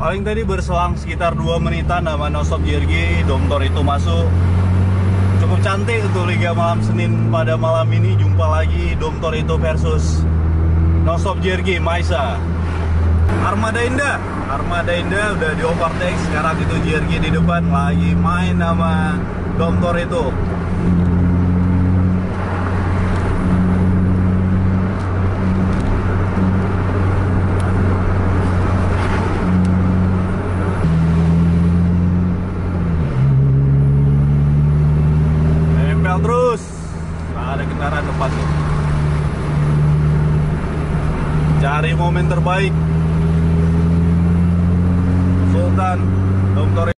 Paling tadi berselang sekitar 2 menitan sama No Stop JRG, Domtor itu masuk. Cukup cantik untuk Liga Malam Senin pada malam ini. Jumpa lagi Domtor itu versus No Stop JRG Maisa. Armada Indah udah di overtake. Sekarang itu JRG di depan lagi main sama Domtor itu. Terus ada kendaraan depan tuh. Cari momen terbaik. Sultan Domtor.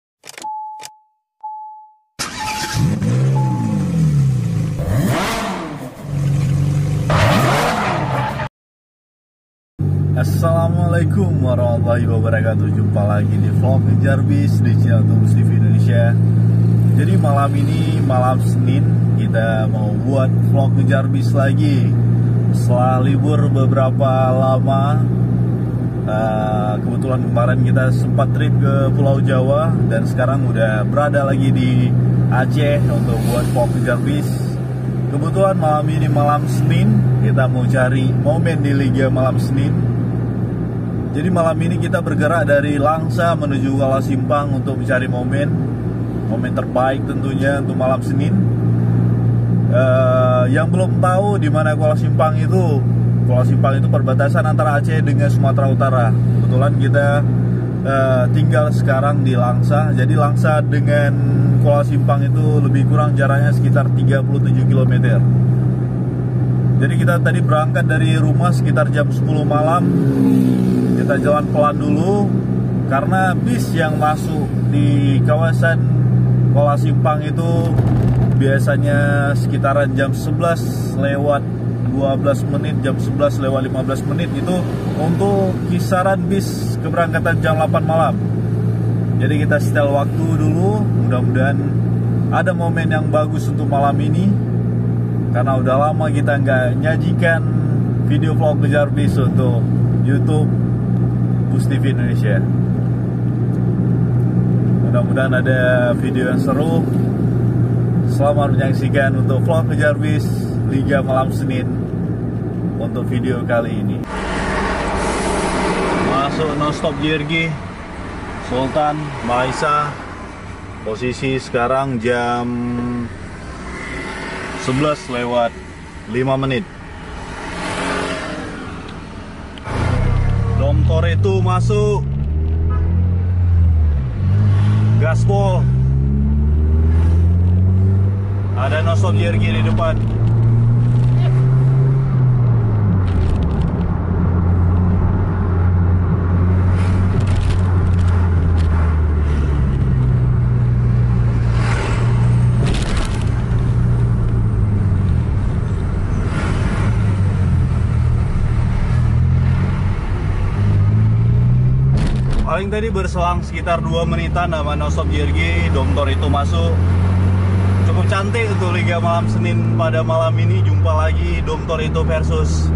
Assalamualaikum warahmatullahi wabarakatuh. Jumpa lagi di vlog Ngejar Bis di channel Tumus TV Indonesia. Jadi malam ini, malam Senin, kita mau buat vlog Ngejar Bis lagi. Setelah libur beberapa lama, kebetulan kemarin kita sempat trip ke Pulau Jawa, dan sekarang udah berada lagi di Aceh untuk buat vlog Ngejar Bis. Kebetulan malam ini malam Senin, kita mau cari momen di Liga Malam Senin. Jadi malam ini kita bergerak dari Langsa menuju Kuala Simpang untuk mencari momen terbaik tentunya untuk malam Senin. Yang belum tahu di mana Kuala Simpang itu perbatasan antara Aceh dengan Sumatera Utara. Kebetulan kita tinggal sekarang di Langsa. Jadi Langsa dengan Kuala Simpang itu lebih kurang jaraknya sekitar 37 km. Jadi kita tadi berangkat dari rumah sekitar jam 10 malam. Kita jalan pelan dulu karena bis yang masuk di kawasan Kuala Simpang itu biasanya sekitaran jam 11 lewat 12 menit, jam 11 lewat 15 menit itu untuk kisaran bis keberangkatan jam 8 malam. Jadi kita setel waktu dulu, mudah-mudahan ada momen yang bagus untuk malam ini. Karena udah lama kita nggak nyajikan video vlog Ngejar Bis untuk YouTube Bus TV Indonesia. Mudah-mudahan ada video yang seru. Selamat menyaksikan untuk vlog Ngejar Bis Liga Malam Senin untuk video kali ini. Masuk No Stop JRG Sultan Maisa. Posisi sekarang jam 11 lewat 5 menit. Domtor itu masuk. Gaspol. Ada No Stop JRG di depan. Paling tadi berselang sekitar 2 menitan sama No Stop JRG, Domtor itu masuk. Cukup cantik untuk Liga Malam Senin pada malam ini. Jumpa lagi Domtor itu versus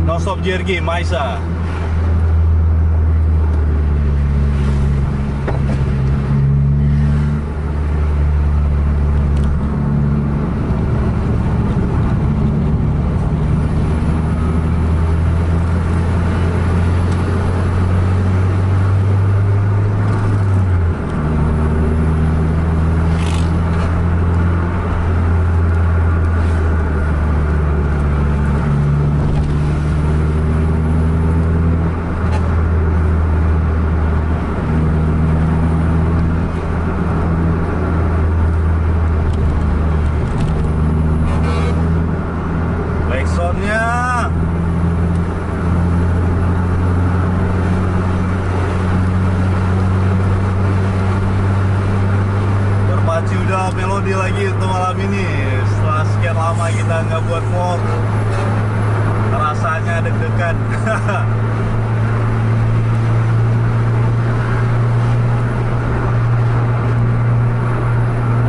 No Stop JRG Maisa. Udah melodi lagi untuk malam ini. Setelah sekian lama kita nggak buat vlog, rasanya deg-degan.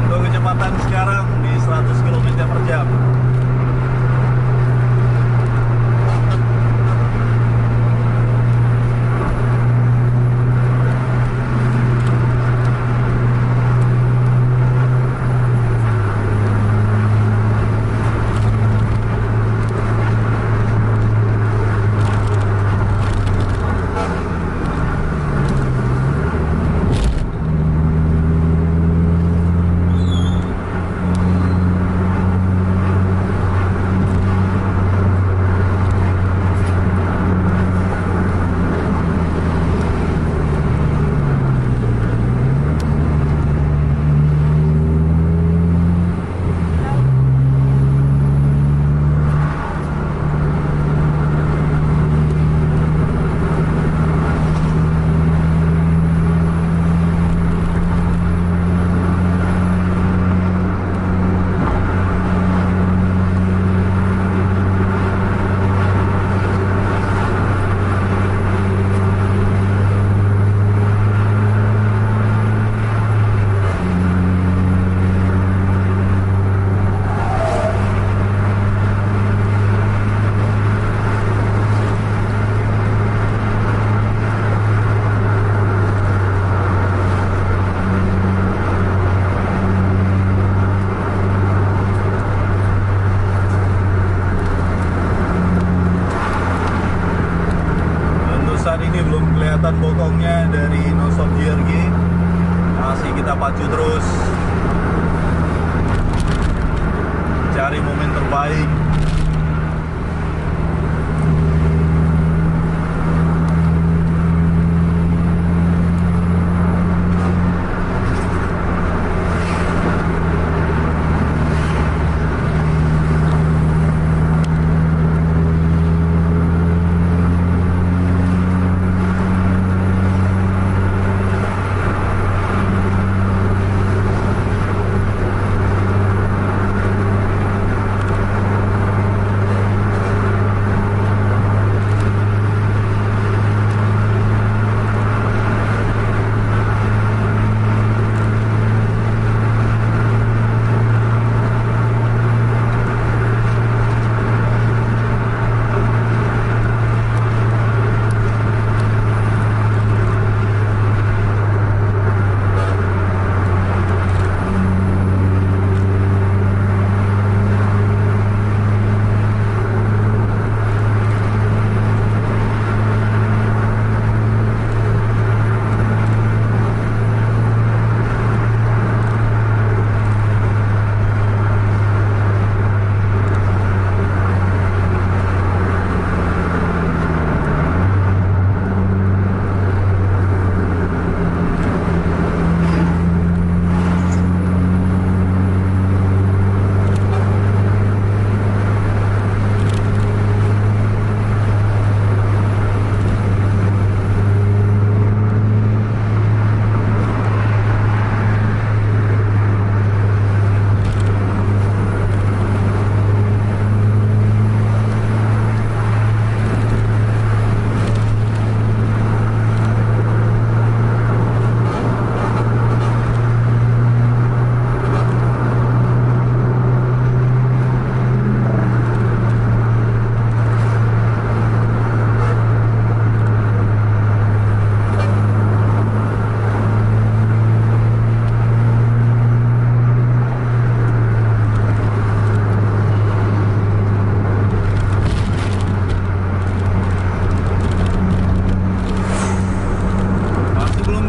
Untuk kecepatan sekarang di 100 km/jam. kelihatan bokongnya dari nonstop JRG. Masih kita pacu terus, cari momen terbaik.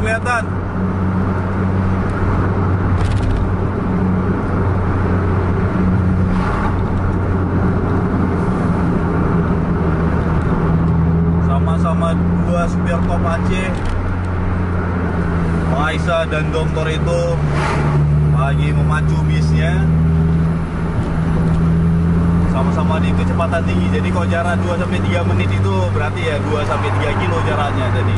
kelihatan. Sama-sama dua supir top Aceh, Maisa dan Domtor itu lagi memacu bisnya sama-sama di kecepatan tinggi. Jadi kalau jarak 2-3 menit itu berarti ya 2-3 kilo jaraknya tadi.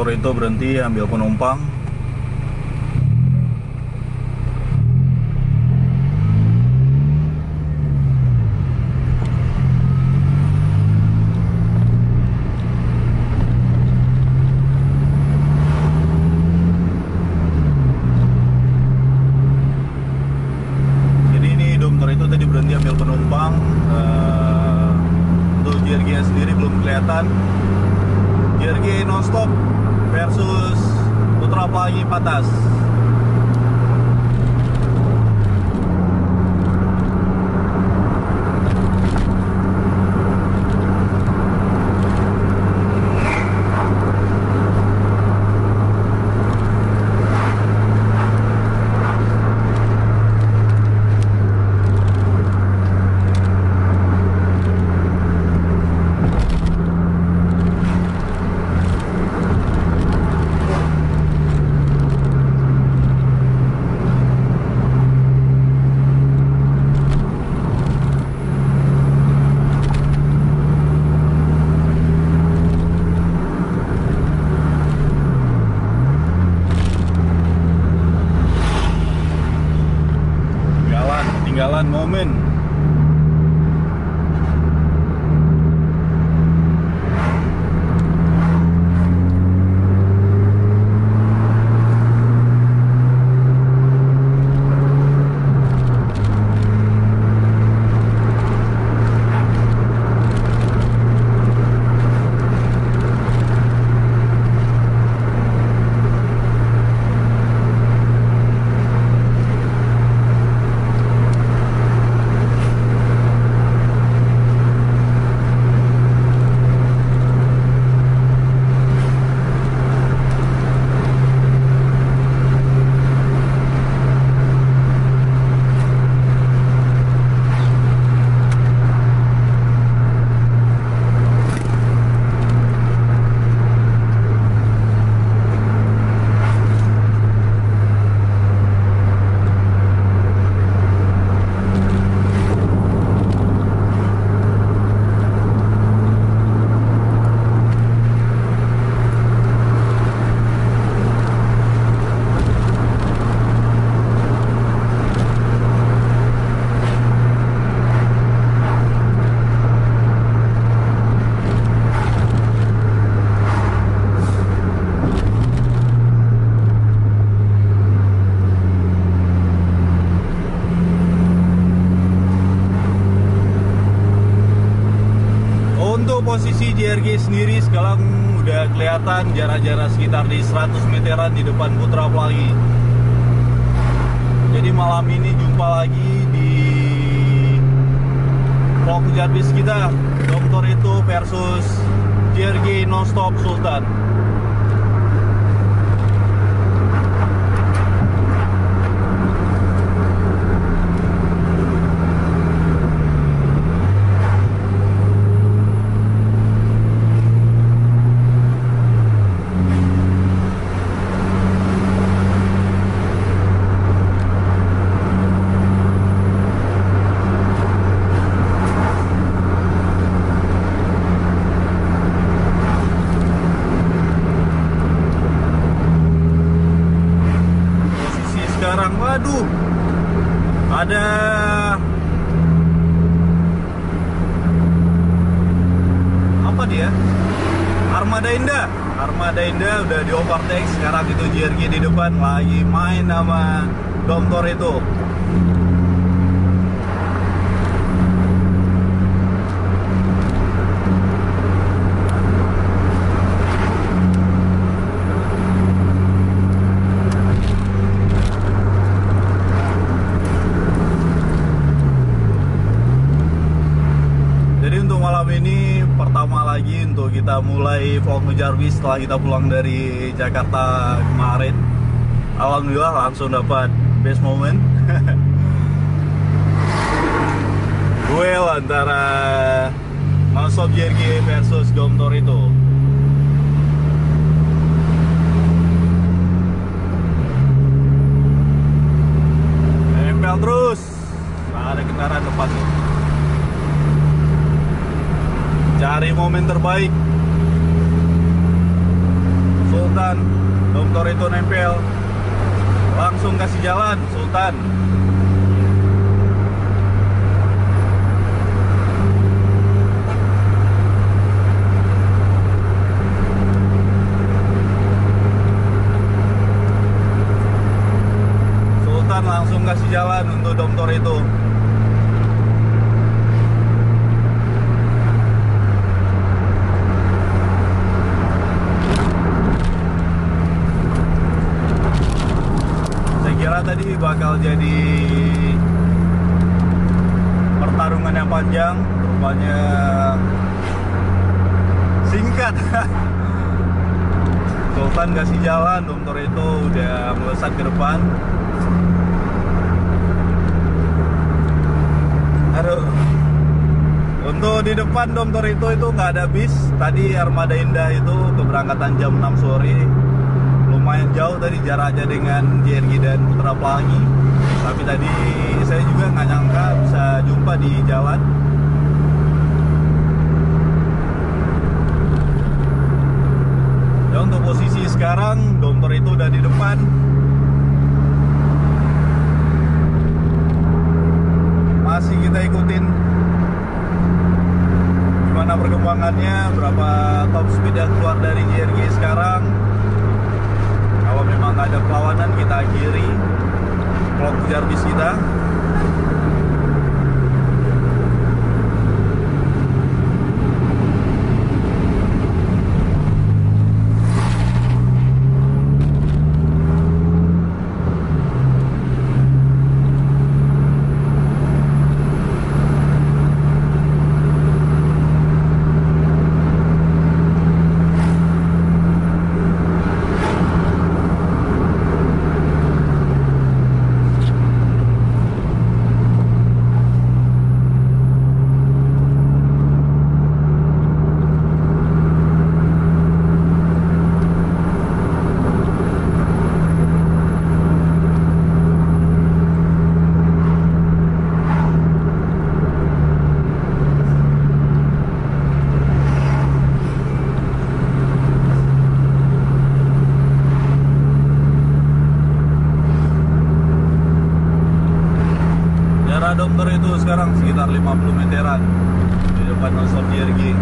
itu berhenti ambil penumpang. Jadi ini Domtor itu tadi berhenti ambil penumpang. Untuk JRG sendiri belum kelihatan. JRG nonstop versus Putra Pelangi Patas. Ketinggalan momen. Posisi JRG sendiri sekarang udah kelihatan jarak-jarak sekitar di 100 meteran di depan Putra Pelangi. Jadi malam ini jumpa lagi di vlog Kejar Bis kita, Domtor itu versus JRG Nonstop Sultan. Sekarang, waduh, ada apa dia? Armada Indah. Armada Indah udah di overtake. Sekarang itu JRG di depan lagi main sama Domtor itu. Ini pertama lagi untuk kita mulai vlog Ngejar Bis setelah kita pulang dari Jakarta kemarin. Alhamdulillah langsung dapat best moment. Duel antara Nonstop JRG versus Domtor itu. Nempel terus. Nah, ada kendaraan depan tuh. Cari momen terbaik. Sultan. Dom itu nempel. Langsung kasih jalan Sultan. Sultan langsung kasih jalan untuk Dom itu. Tadi bakal jadi pertarungan yang panjang, rupanya singkat. Sultan kasih jalan, Dom itu udah melesat ke depan. Aduh, untuk di depan Dom itu nggak ada bis. Tadi Armada Indah itu keberangkatan jam 6 sore. Lumayan jauh tadi jaraknya dengan JRG dan Putra Pelangi, tapi tadi saya juga nggak nyangka bisa jumpa di jalan. Ya, untuk posisi sekarang Dom itu udah di depan. Masih kita ikutin gimana perkembangannya, berapa top speed yang keluar dari JRG sekarang. Kalau memang nggak ada perlawanan, kita akhiri vlog kejar bis kita. Dom itu sekarang sekitar 50 meteran di depan non-stop JRG.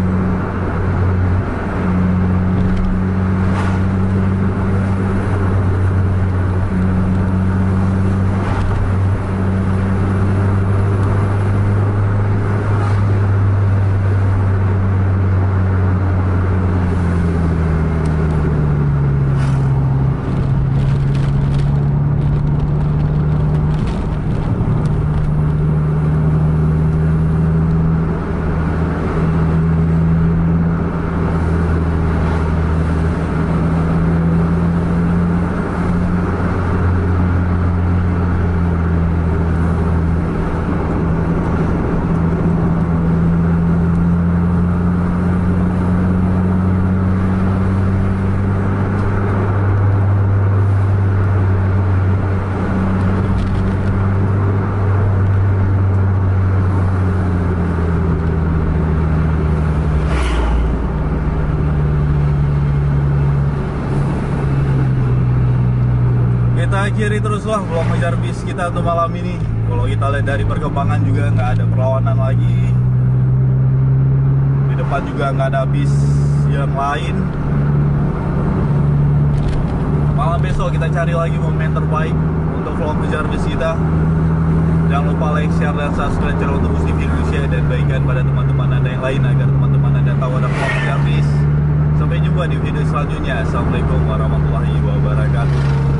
Kita akhiri teruslah vlog ngejar bis kita untuk malam ini. Kalau kita lihat dari perkembangan juga nggak ada perlawanan lagi. Di depan juga nggak ada bis yang lain. Malam besok kita cari lagi momen terbaik untuk vlog ngejar bis kita. Jangan lupa like, share, dan subscribe channel untuk Muslim Indonesia, dan bagikan pada teman-teman Anda yang lain agar teman-teman Anda tahu ada vlog ngejar bis. Sampai jumpa di video selanjutnya. Assalamualaikum warahmatullahi wabarakatuh.